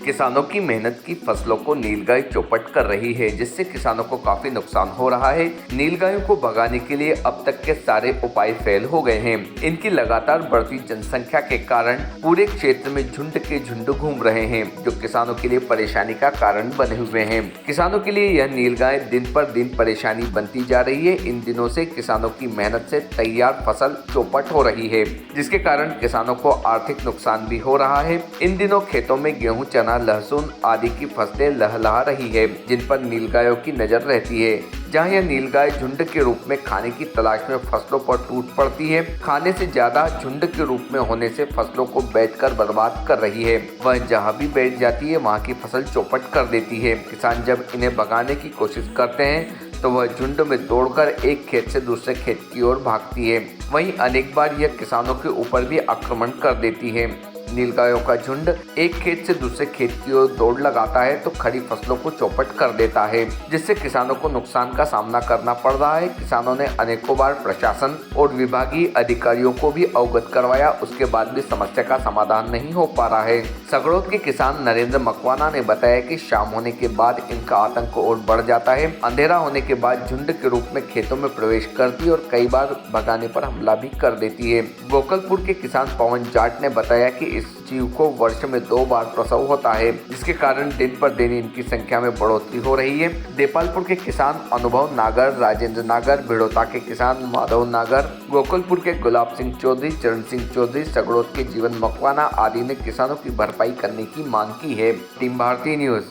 किसानों की मेहनत की फसलों को नीलगाय चौपट कर रही है, जिससे किसानों को काफी नुकसान हो रहा है। नीलगायों को भगाने के लिए अब तक के सारे उपाय फेल हो गए हैं। इनकी लगातार बढ़ती जनसंख्या के कारण पूरे क्षेत्र में झुंड के झुंड घूम रहे हैं, जो किसानों के लिए परेशानी का कारण बने हुए हैं। किसानों के लिए यह नीलगाय दिन पर दिन परेशानी बनती जा रही है। इन दिनों से किसानों की मेहनत से तैयार फसल चौपट हो रही है, जिसके कारण किसानों को आर्थिक नुकसान भी हो रहा है। इन दिनों खेतों में गेहूं, चना, लहसुन आदि की फसलें लहलहा रही है, जिन पर नीलगायों की नजर रहती है। जहां यह नीलगाय झुंड के रूप में खाने की तलाश में फसलों पर टूट पड़ती है, खाने से ज्यादा झुंड के रूप में होने से फसलों को बैठकर बर्बाद कर रही है। वह जहां भी बैठ जाती है वहां की फसल चौपट कर देती है। किसान जब इन्हें भगाने की कोशिश करते हैं तो वह झुंड में दौड़कर एक खेत से दूसरे खेत की ओर भागती है। वहीं अनेक बार यह किसानों के ऊपर भी आक्रमण कर देती है। नीलगायों का झुंड एक खेत से दूसरे खेत की ओर दौड़ लगाता है तो खड़ी फसलों को चौपट कर देता है, जिससे किसानों को नुकसान का सामना करना पड़ रहा है। किसानों ने अनेकों बार प्रशासन और विभागीय अधिकारियों को भी अवगत करवाया, उसके बाद भी समस्या का समाधान नहीं हो पा रहा है। सगड़ोद के किसान नरेंद्र मकवाना ने बताया कि शाम होने के बाद इनका आतंक और बढ़ जाता है। अंधेरा होने के बाद झुंड के रूप में खेतों में प्रवेश करती है और कई बार भगाने पर हमला भी कर देती है। गोकलपुर के किसान पवन जाट ने बताया कि इस जीव को वर्ष में 2 बार प्रसव होता है, जिसके कारण दिन पर दिन इनकी संख्या में बढ़ोतरी हो रही है। देपालपुर के किसान अनुभव नागर, राजेंद्र नागर, भिड़ोता के किसान माधव नागर, गोकुलपुर के गुलाब सिंह चौधरी, चरण सिंह चौधरी, सगड़ोद के जीवन मकवाना आदि ने किसानों की भरपाई करने की मांग की है। टीम भारतीय न्यूज।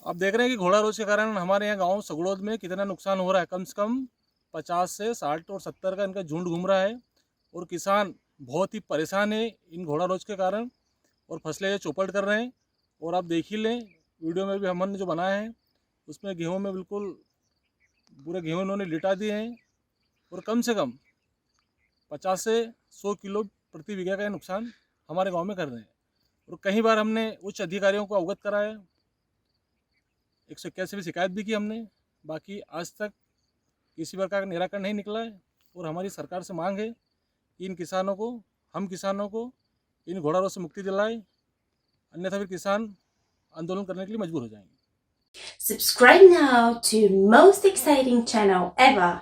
आप देख रहे हैं कि घोड़ा रोज के कारण हमारे यहाँ गांव सगड़ोद में कितना नुकसान हो रहा है। कम से कम 50 से 60 और 70 का इनका झुंड घूम रहा है और किसान बहुत ही परेशान है इन घोड़ा रोज के कारण और फसलें ये चौपट कर रहे हैं। और आप देख ही लें, वीडियो में भी हमने जो बनाया है उसमें गेहूं में बिल्कुल पूरे गेहूं इन्होंने लिटा दिए हैं और कम से कम 50 से 100 किलो प्रति बीघा का नुकसान हमारे गांव में कर रहे हैं। और कई बार हमने उच्च अधिकारियों को अवगत कराया, 181 भी शिकायत भी की हमने, बाकी आज तक किसी प्रकार का निराकरण नहीं निकला है। और हमारी सरकार से मांग है कि इन किसानों को, हम किसानों को इन घोड़ा रोग से मुक्ति दिलाए, अन्यथा फिर किसान आंदोलन करने के लिए मजबूर हो जाएंगे। Subscribe now to most exciting channel ever.